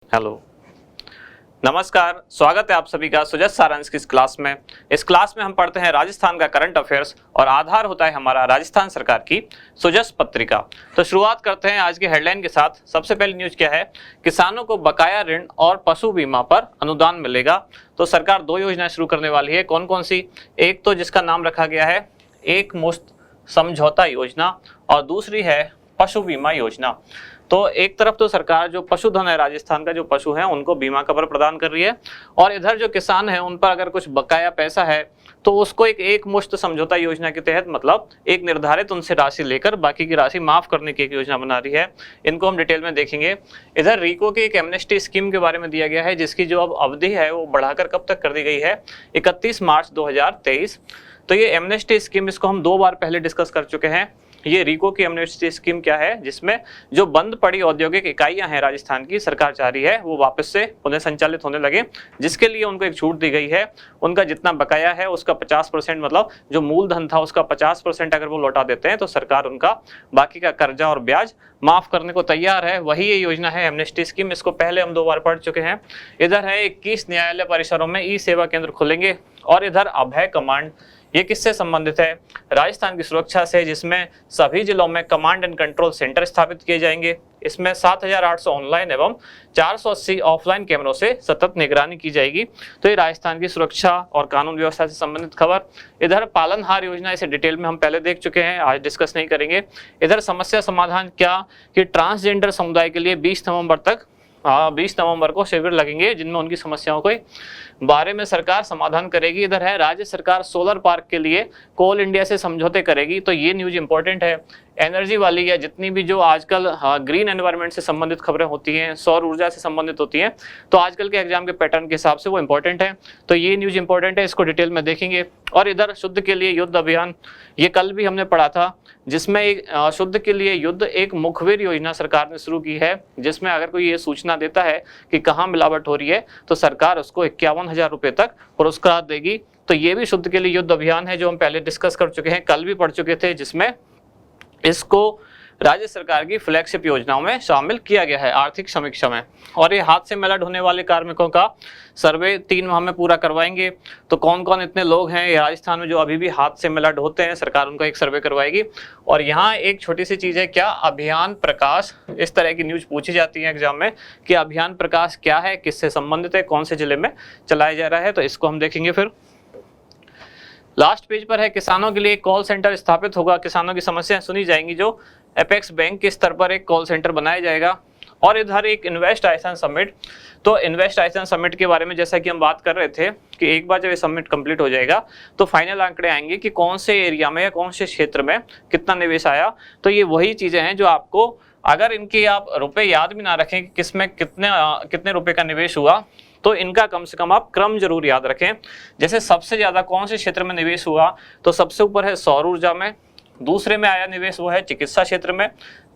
Hello, नमस्कार। स्वागत है आप सभी का सुजस सारांश की इस क्लास में। इस क्लास में हम पढ़ते हैं राजस्थान का करंट अफेयर्स और आधार होता है हमारा राजस्थान सरकार की सुजस पत्रिका। तो शुरुआत करते हैं आज की हेडलाइन के साथ। सबसे पहली न्यूज क्या है? किसानों को बकाया ऋण और पशु बीमा पर अनुदान मिलेगा। तो सरकार दो योजनाएं शुरू करने वाली है। कौन कौन सी? एक तो जिसका नाम रखा गया है एक मुश्त समझौता योजना और दूसरी है पशु बीमा योजना। तो एक तरफ तो सरकार जो पशुधन है, राजस्थान का जो पशु है उनको बीमा कवर प्रदान कर रही है और इधर जो किसान है उन पर अगर कुछ बकाया पैसा है तो उसको एक मुश्त समझौता योजना के तहत मतलब एक निर्धारित उनसे राशि लेकर बाकी की राशि माफ करने की एक योजना बना रही है। इनको हम डिटेल में देखेंगे। इधर रीको की एक एमनेस्टी स्कीम के बारे में दिया गया है जिसकी जो अब अवधि है वो बढ़ाकर कब तक कर दी गई है? 31 मार्च 2023। तो ये एमनेस्टी स्कीम, इसको हम 2 बार पहले डिस्कस कर चुके हैं। ये रीको की एमनेस्टी स्कीम क्या है? जिसमें जो बंद पड़ी औद्योगिक इकाइयां हैं राजस्थान की, सरकार चाह रही है वो वापस से उन्हें संचालित होने लगे, जिसके लिए उनको एक छूट दी गई है। उनका जितना बकाया है उसका 50% मतलब जो मूलधन था उसका 50% अगर वो लौटा देते हैं तो सरकार उनका बाकी का कर्जा और ब्याज माफ करने को तैयार है। वही ये योजना है एमनेस्टी स्कीम। इसको पहले हम 2 बार पढ़ चुके हैं। इधर है 21 न्यायालय परिसरों में ई सेवा केंद्र खुलेंगे और इधर अभय कमांड, ये किससे संबंधित है? राजस्थान की सुरक्षा से, जिसमें सभी जिलों में कमांड एंड कंट्रोल सेंटर स्थापित किए जाएंगे। इसमें 7,800 ऑनलाइन एवं 480 ऑफलाइन कैमरों से सतत निगरानी की जाएगी। तो ये राजस्थान की सुरक्षा और कानून व्यवस्था से संबंधित खबर। इधर पालनहार योजना, इसे डिटेल में हम पहले देख चुके हैं, आज डिस्कस नहीं करेंगे। इधर समस्या समाधान क्या कि ट्रांसजेंडर समुदाय के लिए 20 नवंबर को शिविर लगेंगे जिनमें उनकी समस्याओं के बारे में सरकार समाधान करेगी। इधर है राज्य सरकार सोलर पार्क के लिए कोल इंडिया से समझौते करेगी। तो ये न्यूज इंपॉर्टेंट है। एनर्जी वाली या जितनी भी जो आजकल ग्रीन एनवायरनमेंट से संबंधित खबरें होती हैं, सौर ऊर्जा से संबंधित होती हैं, तो आजकल के एग्जाम के पैटर्न के हिसाब से वो इंपॉर्टेंट है। तो ये न्यूज इंपॉर्टेंट है, इसको डिटेल में देखेंगे। और इधर शुद्ध के लिए युद्ध अभियान, ये कल भी हमने पढ़ा था, जिसमें एक शुद्ध के लिए युद्ध एक मुखबिर योजना सरकार ने शुरू की है, जिसमें अगर कोई ये सूचना देता है कि कहाँ मिलावट हो रही है तो सरकार उसको 51,000 रुपये तक पुरस्कार देगी। तो ये भी शुद्ध के लिए युद्ध अभियान है जो हम पहले डिस्कस कर चुके हैं, कल भी पढ़ चुके थे, जिसमें इसको राज्य सरकार की फ्लैगशिप योजनाओं में शामिल किया गया है आर्थिक समीक्षा में। और ये हाथ से मेला ढोने वाले कार्मिकों का सर्वे 3 माह में पूरा करवाएंगे। तो कौन कौन इतने लोग हैं राजस्थान में जो अभी भी हाथ से मेला ढोते हैं, सरकार उनका एक सर्वे करवाएगी। और यहाँ एक छोटी सी चीज़ है, क्या अभियान प्रकाश, इस तरह की न्यूज पूछी जाती है एग्जाम में कि अभियान प्रकाश क्या है, किससे संबंधित है, कौन से जिले में चलाया जा रहा है, तो इसको हम देखेंगे। फिर लास्ट पेज पर है किसानों के लिए कॉल सेंटर स्थापित होगा, किसानों की समस्याएं सुनी जाएंगी, जो एपेक्स बैंक के स्तर पर एक कॉल सेंटर बनाया जाएगा। और इधर एक इन्वेस्ट आइसन समिट, तो इन्वेस्ट आइसन समिट के बारे में जैसा कि हम बात कर रहे थे कि एक बार जब ये समिट कंप्लीट हो जाएगा तो फाइनल आंकड़े आएंगे कि कौन से एरिया में या कौन से क्षेत्र में कितना निवेश आया। तो ये वही चीजें हैं जो आपको, अगर इनके आप रुपए याद भी ना रखें कि किसमें कितने रुपए का निवेश हुआ, तो इनका कम से कम आप क्रम जरूर याद रखें। जैसे सबसे ज्यादा कौन से क्षेत्र में निवेश हुआ, तो सबसे ऊपर है सौर ऊर्जा में, दूसरे में आया निवेश वो है चिकित्सा क्षेत्र में,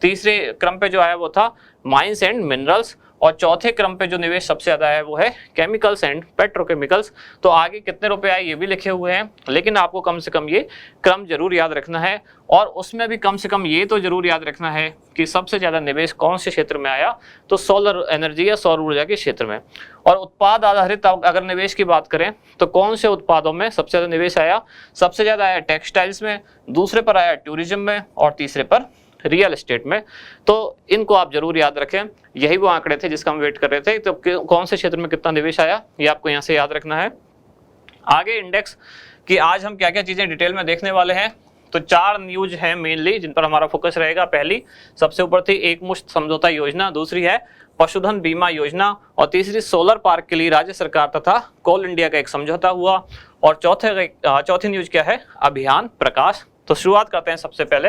तीसरे क्रम पे जो आया वो था माइंस एंड मिनरल्स, और चौथे क्रम पे जो निवेश सबसे ज्यादा है वो है केमिकल्स एंड पेट्रोकेमिकल्स। तो आगे कितने रुपए आए ये भी लिखे हुए हैं, लेकिन आपको कम से कम ये क्रम जरूर याद रखना है। और उसमें भी कम से कम ये तो जरूर याद रखना है कि सबसे ज्यादा निवेश कौन से क्षेत्र में आया, तो सोलर एनर्जी या सौर ऊर्जा के क्षेत्र में। और उत्पाद आधारित अगर निवेश की बात करें तो कौन से उत्पादों में सबसे ज्यादा निवेश आया? सबसे ज्यादा आया टेक्सटाइल्स में, दूसरे पर आया टूरिज्म में और तीसरे पर रियल एस्टेट में। तो इनको आप जरूर याद रखें। यही वो आंकड़े थे जिसका हम वेट कर रहे थे। तो कौन से क्षेत्र में कितना निवेश आया ये आपको यहाँ से याद रखना है। आगे इंडेक्स कि आज हम क्या क्या चीजें डिटेल में देखने वाले हैं। तो 4 न्यूज हैं मेनली जिन पर हमारा फोकस रहेगा। पहली सबसे ऊपर थी एक मुश्त समझौता योजना, दूसरी है पशुधन बीमा योजना, और तीसरी सोलर पार्क के लिए राज्य सरकार तथा कोल इंडिया का एक समझौता हुआ, और चौथी न्यूज क्या है? अभियान प्रकाश। तो शुरुआत करते हैं सबसे पहले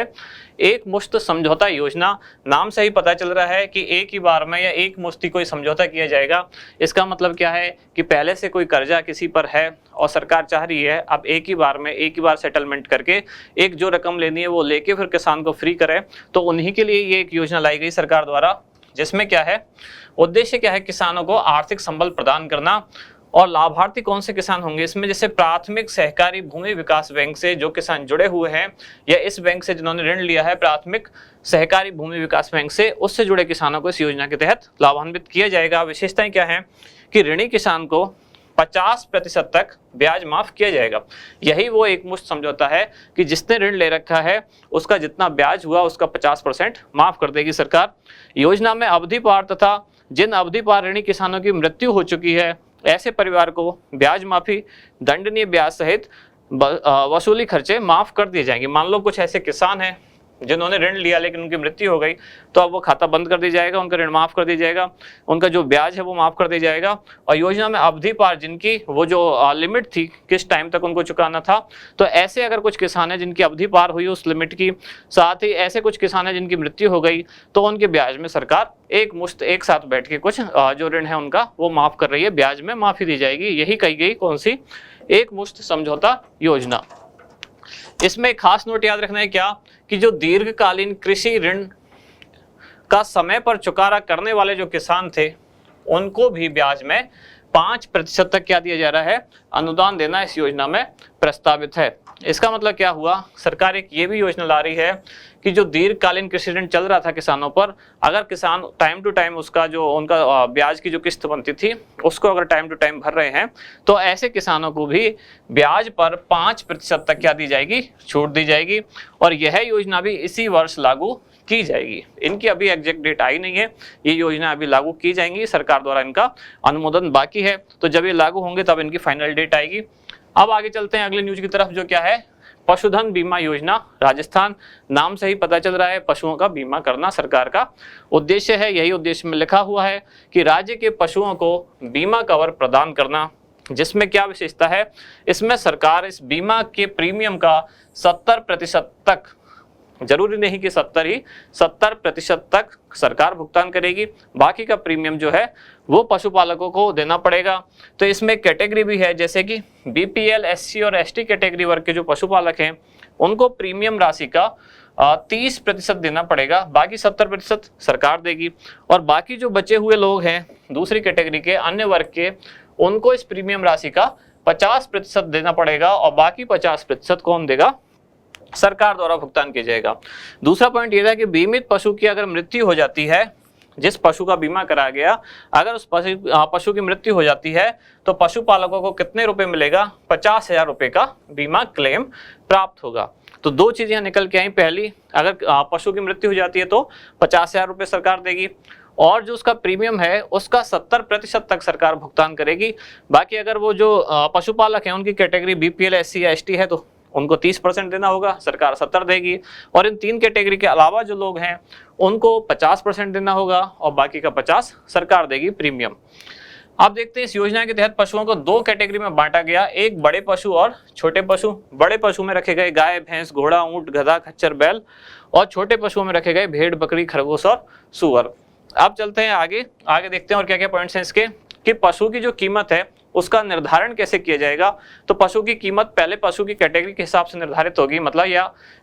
एक मुश्त समझौता योजना। नाम से ही पता चल रहा है कि एक ही बार में या एक मुश्ती कोई समझौता किया जाएगा। इसका मतलब क्या है कि पहले से कोई कर्जा किसी पर है और सरकार चाह रही है अब एक ही बार सेटलमेंट करके एक जो रकम लेनी है वो लेके फिर किसान को फ्री करे। तो उन्हीं के लिए ये एक योजना लाई गई सरकार द्वारा, जिसमें क्या है, उद्देश्य क्या है, किसानों को आर्थिक संबल प्रदान करना और लाभार्थी कौन से किसान होंगे इसमें, जैसे प्राथमिक सहकारी भूमि विकास बैंक से जो किसान जुड़े हुए हैं या इस बैंक से जिन्होंने ऋण लिया है प्राथमिक सहकारी भूमि विकास बैंक से, उससे जुड़े किसानों को इस योजना के तहत लाभान्वित किया जाएगा। विशेषताएं क्या है कि ऋणी किसान को 50% तक ब्याज माफ किया जाएगा। यही वो एक मुश्त समझौता है कि जिसने ऋण ले रखा है उसका जितना ब्याज हुआ उसका 50% माफ कर देगी सरकार। योजना में अवधि पार तथा जिन अवधि पार ऋणी किसानों की मृत्यु हो चुकी है ऐसे परिवार को ब्याज माफी, दंडनीय ब्याज सहित वसूली खर्चे माफ कर दिए जाएंगे। मान लो कुछ ऐसे किसान हैं जिन्होंने ऋण लिया लेकिन उनकी मृत्यु हो गई, तो अब वो खाता बंद कर दिया जाएगा, उनका ऋण माफ कर दिया जाएगा, उनका जो ब्याज है वो माफ कर दिया जाएगा। और योजना में अवधि पार जिनकी वो जो लिमिट थी किस टाइम तक उनको चुकाना था, तो ऐसे अगर कुछ किसान हैं जिनकी अवधि पार हुई उस लिमिट की, साथ ही ऐसे कुछ किसान हैं जिनकी मृत्यु हो गई, तो उनके ब्याज में सरकार एक मुश्त एक साथ बैठ के कुछ जो ऋण है उनका वो माफ कर रही है, ब्याज में माफी दी जाएगी। यही कही गई कौन सी, एक मुश्त समझौता योजना। इसमें एक खास नोट याद रखना है क्या कि जो दीर्घकालीन कृषि ऋण का समय पर चुकारा करने वाले जो किसान थे उनको भी ब्याज में 5% तक क्या दिया जा रहा है, अनुदान देना इस योजना में प्रस्तावित है। इसका मतलब क्या हुआ, सरकार एक ये भी योजना ला रही है कि जो दीर्घकालीन कृषि ऋण चल रहा था किसानों पर, अगर किसान टाइम टू टाइम उसका जो उनका ब्याज की जो किस्त बनती थी उसको अगर टाइम टू टाइम भर रहे हैं, तो ऐसे किसानों को भी ब्याज पर 5% तक क्या दी जाएगी, छूट दी जाएगी। और यह योजना भी इसी वर्ष लागू की जाएगी। इनकी अभी एग्जैक्ट डेट आई नहीं है, ये योजना अभी लागू की जाएंगी, सरकार द्वारा इनका अनुमोदन बाकी है, तो जब ये लागू होंगे तब इनकी फाइनल डेट आएगी। अब आगे चलते हैं अगले न्यूज की तरफ, जो क्या है, पशुधन बीमा योजना राजस्थान। नाम से ही पता चल रहा है पशुओं का बीमा करना सरकार का उद्देश्य है। यही उद्देश्य में लिखा हुआ है कि राज्य के पशुओं को बीमा कवर प्रदान करना। जिसमें क्या विशेषता है, इसमें सरकार इस बीमा के प्रीमियम का 70% तक, जरूरी नहीं कि 70% तक सरकार भुगतान करेगी, बाकी का प्रीमियम जो है वो पशुपालकों को देना पड़ेगा। तो इसमें कैटेगरी भी है, जैसे कि बीपीएल, एससी और एसटी कैटेगरी वर्ग के जो पशुपालक हैं उनको प्रीमियम राशि का 30% देना पड़ेगा, बाकी 70% सरकार देगी। और बाकी जो बचे हुए लोग हैं दूसरी कैटेगरी के अन्य वर्ग के, उनको इस प्रीमियम राशि का 50% देना पड़ेगा और बाकी 50% कौन देगा, सरकार द्वारा भुगतान किया जाएगा। दूसरा पॉइंट यह था कि बीमित पशु की अगर मृत्यु हो जाती है, जिस पशु का बीमा कराया गया, अगर उस पशु की मृत्यु हो जाती है तो पशुपालकों को कितने रुपए मिलेगा, 50,000 रुपए का बीमा क्लेम प्राप्त होगा। तो दो चीजें यहाँ निकल के आई, पहली अगर पशु की मृत्यु हो जाती है तो 50,000 रुपए सरकार देगी, और जो उसका प्रीमियम है उसका 70% तक सरकार भुगतान करेगी। बाकी अगर वो जो पशुपालक हैं उनकी कैटेगरी बीपीएल, एससी या एसटी है तो उनको 30% देना होगा, सरकार 70 देगी। और इन तीन कैटेगरी के अलावा जो लोग हैं उनको 50% देना होगा और बाकी का 50 सरकार देगी प्रीमियम। अब देखते हैं इस योजना के तहत पशुओं को दो कैटेगरी में बांटा गया, एक बड़े पशु और छोटे पशु। बड़े पशु में रखे गए गाय, भैंस, घोड़ा, ऊंट, गधा, खच्चर, बैल, और छोटे पशुओं में रखे गए भेड़, बकरी, खरगोश और सुअर। अब चलते हैं आगे देखते हैं और क्या क्या पॉइंट्स हैं इसके, कि पशु की जो कीमत है उसका निर्धारण कैसे किया जाएगा। तो पशु की कीमत पहले पशु की कैटेगरी के हिसाब से निर्धारित होगी, मतलब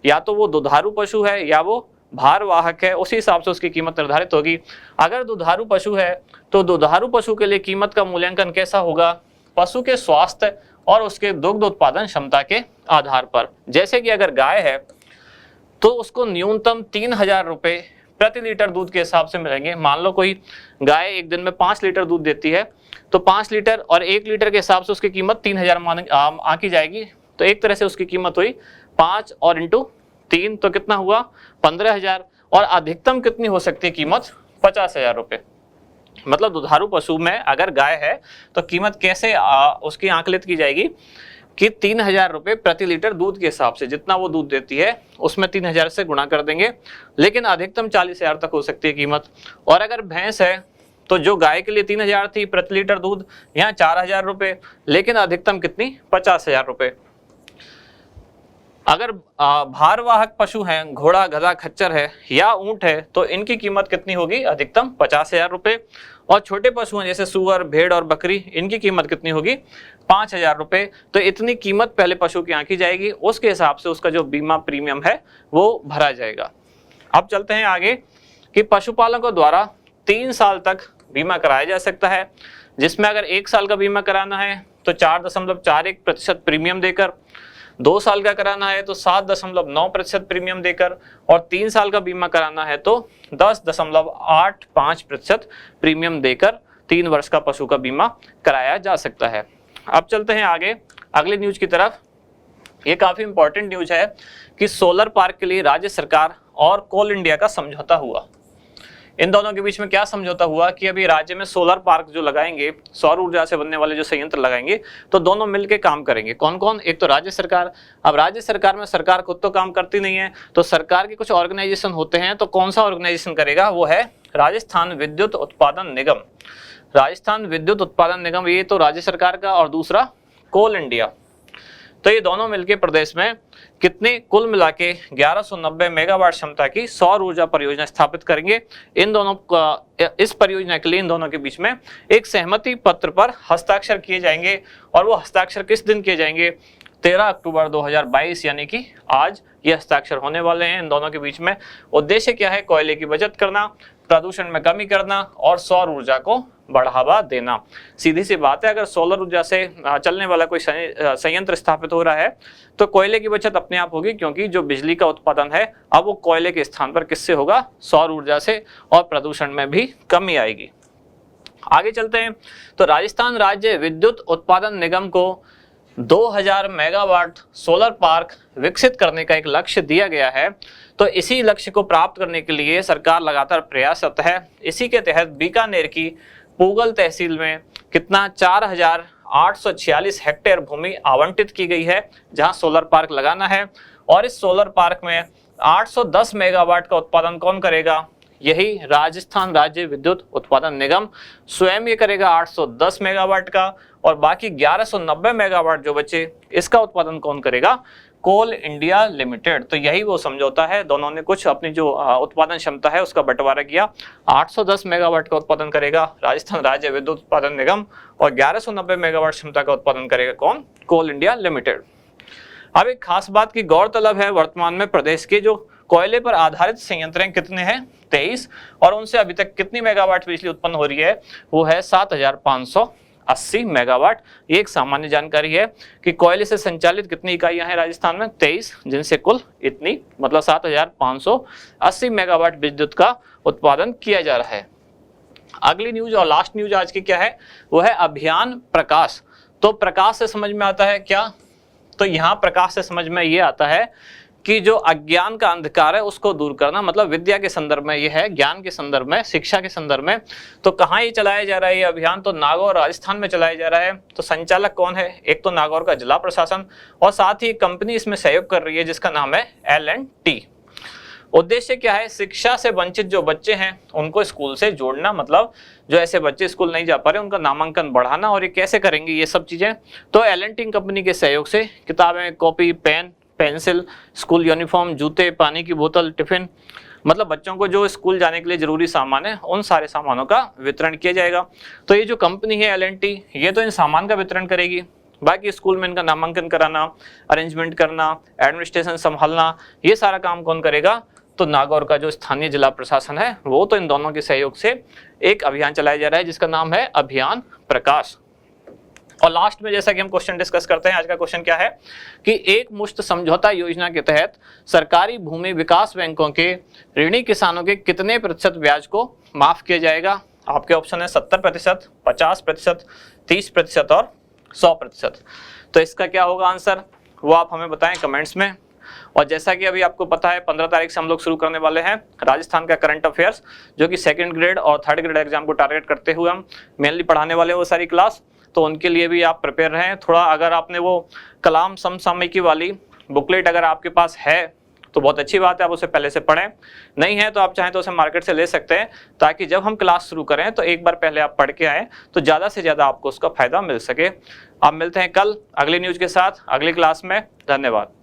या तो वो दुधारू पशु है या वो भारवाहक है, उसी हिसाब से उसकी कीमत निर्धारित होगी। अगर दुधारू पशु है तो दुधारू पशु के लिए कीमत का मूल्यांकन कैसा होगा, पशु के स्वास्थ्य और उसके दुग्ध उत्पादन क्षमता के आधार पर। जैसे कि अगर गाय है तो उसको न्यूनतम 3,000 रुपए प्रति लीटर दूध के हिसाब से मिलेंगे। मान लो कोई गाय एक दिन में 5 लीटर दूध देती है तो 5 लीटर और 1 लीटर के हिसाब से उसकी कीमत 3,000 आंकी जाएगी। तो एक तरह से उसकी कीमत हुई 5 और इंटू 3 तो कितना हुआ, 15,000। और अधिकतम कितनी हो सकती है कीमत, 50,000 रुपए। मतलब दुधारू पशु में अगर गाय है तो कीमत कैसे उसकी आंकलित की जाएगी कि 3,000 रुपए प्रति लीटर दूध के हिसाब से, जितना वो दूध देती है उसमें 3,000 से गुणा कर देंगे, लेकिन अधिकतम 40,000 तक हो सकती है कीमत। और अगर भैंस है तो जो गाय के लिए 3,000 थी प्रति लीटर दूध, यहाँ 4,000 रुपए, लेकिन अधिकतम कितनी, 50,000 रुपए। अगर भारवाहक पशु हैं, घोड़ा, गधा, खच्चर है या ऊंट है, तो इनकी कीमत कितनी होगी, अधिकतम 50,000 रुपए। और छोटे पशु हैं जैसे सुअर, भेड़ और बकरी, इनकी कीमत कितनी होगी, 5,000 रुपए। तो इतनी कीमत पहले पशु की आंकी जाएगी, उसके हिसाब से उसका जो बीमा प्रीमियम है वो भरा जाएगा। अब चलते हैं आगे कि पशुपालकों द्वारा 3 साल तक बीमा कराया जा सकता है, जिसमें अगर 1 साल का बीमा कराना है तो 4.41% प्रीमियम देकर, 2 साल का कराना है तो 7.9% प्रीमियम देकर, और 3 साल का बीमा कराना है तो 10.85% प्रीमियम देकर 3 वर्ष का पशु का बीमा कराया जा सकता है। अब चलते हैं आगे अगली न्यूज की तरफ। ये काफी इंपॉर्टेंट न्यूज है कि सोलर पार्क के लिए राज्य सरकार और कोल इंडिया का समझौता हुआ। इन दोनों के बीच में क्या समझौता हुआ कि अभी राज्य में सोलर पार्क जो लगाएंगे, सौर ऊर्जा से बनने वाले जो संयंत्र लगाएंगे, तो दोनों मिलकर काम करेंगे। कौन कौन? एक तो राज्य सरकार। अब राज्य सरकार में सरकार खुद तो काम करती नहीं है, तो सरकार के कुछ ऑर्गेनाइजेशन होते हैं। तो कौन सा ऑर्गेनाइजेशन करेगा? वो है राजस्थान विद्युत उत्पादन निगम। राजस्थान विद्युत उत्पादन निगम, ये तो राज्य सरकार का, और दूसरा कोल इंडिया। तो ये दोनों मिलकर प्रदेश में कितने, कुल मिला के 1190 मेगावाट क्षमता की सौर ऊर्जा परियोजना स्थापित करेंगे। इन दोनों इस परियोजना के लिए इन दोनों के बीच में एक सहमति पत्र पर हस्ताक्षर किए जाएंगे, और वो हस्ताक्षर किस दिन किए जाएंगे? 13 अक्टूबर 2022, यानी कि आज ये हस्ताक्षर होने वाले हैं इन दोनों के बीच में। उद्देश्य क्या है? कोयले की बचत करना, प्रदूषण में कमी करना और सौर ऊर्जा को बढ़ावा देना। सीधी सी बात है, अगर सोलर ऊर्जा से चलने वाला कोई संयंत्र स्थापित हो रहा है तो कोयले की बचत अपने आप होगी, क्योंकि जो बिजली का उत्पादन है अब वो कोयले के स्थान पर किससे होगा? सौर ऊर्जा से, और प्रदूषण में भी कमी आएगी। आगे चलते हैं। तो राजस्थान राज्य विद्युत उत्पादन निगम को 2000 मेगावाट सोलर पार्क विकसित करने का एक लक्ष्य दिया गया है। तो इसी लक्ष्य को प्राप्त करने के लिए सरकार लगातार प्रयासरत है। इसी के तहत बीकानेर की पूगल तहसील में कितना 4846 हेक्टेयर भूमि आवंटित की गई है, जहां सोलर पार्क लगाना है। और इस सोलर पार्क में 810 मेगावाट का उत्पादन कौन करेगा? यही राजस्थान राज्य विद्युत उत्पादन निगम स्वयं ये करेगा 810 मेगावाट का, और बाकी 1190 मेगावाट जो बचे इसका उत्पादन कौन करेगा? कोल इंडिया लिमिटेड। तो यही वो समझौता है, दोनों ने कुछ अपनी जो उत्पादन क्षमता है उसका बंटवारा किया। 810 मेगावाट का उत्पादन करेगा राजस्थान राज्य विद्युत उत्पादन निगम, और 1190 मेगावाट क्षमता का उत्पादन करेगा कौन? कोल इंडिया लिमिटेड। अब एक खास बात की गौरतलब है, वर्तमान में प्रदेश के जो कोयले पर आधारित संयंत्र कितने हैं? 23, और उनसे अभी तक कितनी मेगावाट बिजली उत्पन्न हो रही है? वो है 7580 मेगावाट। ये एक सामान्य जानकारी है कि कोयले से संचालित कितनी इकाइयां हैं राजस्थान में? 23, जिनसे कुल इतनी मतलब 7580 मेगावाट विद्युत का उत्पादन किया जा रहा है। अगली न्यूज और लास्ट न्यूज आज की क्या है? वो है अभियान प्रकाश। तो प्रकाश से समझ में आता है क्या? तो यहाँ प्रकाश से समझ में ये आता है कि जो अज्ञान का अंधकार है उसको दूर करना, मतलब विद्या के संदर्भ में ये है, ज्ञान के संदर्भ में, शिक्षा के संदर्भ में। तो कहाँ ये चलाया जा रहा है ये अभियान? तो नागौर राजस्थान में चलाया जा रहा है। तो संचालक कौन है? एक तो नागौर का जिला प्रशासन, और साथ ही एक कंपनी इसमें सहयोग कर रही है जिसका नाम है L&T। उद्देश्य क्या है? शिक्षा से वंचित जो बच्चे हैं उनको स्कूल से जोड़ना, मतलब जो ऐसे बच्चे स्कूल नहीं जा पा रहे उनका नामांकन बढ़ाना। और ये कैसे करेंगे ये सब चीजें? तो L&T कंपनी के सहयोग से किताबें, copy, pen, pencil, school uniform, जूते, पानी की बोतल, टिफिन, मतलब बच्चों को जो स्कूल जाने के लिए जरूरी सामान है उन सारे सामानों का वितरण किया जाएगा। तो ये जो कंपनी है L&T, ये तो इन सामान का वितरण करेगी, बाकी स्कूल में इनका नामांकन कराना, अरेंजमेंट करना, एडमिनिस्ट्रेशन संभालना, ये सारा काम कौन करेगा? तो नागौर का जो स्थानीय जिला प्रशासन है वो। तो इन दोनों के सहयोग से एक अभियान चलाया जा रहा है जिसका नाम है अभियान प्रकाश। और लास्ट में जैसा कि हम क्वेश्चन डिस्कस करते हैं, आज का क्वेश्चन क्या है कि एक मुश्त समझौता योजना के तहत सरकारी भूमि विकास बैंकों के ऋणी किसानों के कितने प्रतिशत ब्याज को माफ किया जाएगा? आपके ऑप्शन है 70%, 50%, 30% और 100%। तो इसका क्या होगा आंसर, वो आप हमें बताएं कमेंट्स में। और जैसा कि अभी आपको पता है 15 तारीख से हम लोग शुरू करने वाले हैं राजस्थान का करंट अफेयर्स, जो कि 2nd ग्रेड और 3rd ग्रेड एग्जाम को टारगेट करते हुए हम मेनली पढ़ाने वाले हैं वो सारी क्लास। तो उनके लिए भी आप प्रिपेयर रहें थोड़ा। अगर आपने वो कलाम समसामयिकी वाली बुकलेट अगर आपके पास है तो बहुत अच्छी बात है, आप उसे पहले से पढ़ें। नहीं है तो आप चाहें तो उसे मार्केट से ले सकते हैं, ताकि जब हम क्लास शुरू करें तो एक बार पहले आप पढ़ के आएँ तो ज़्यादा से ज़्यादा आपको उसका फायदा मिल सके। आप मिलते हैं कल अगली न्यूज़ के साथ अगली क्लास में। धन्यवाद।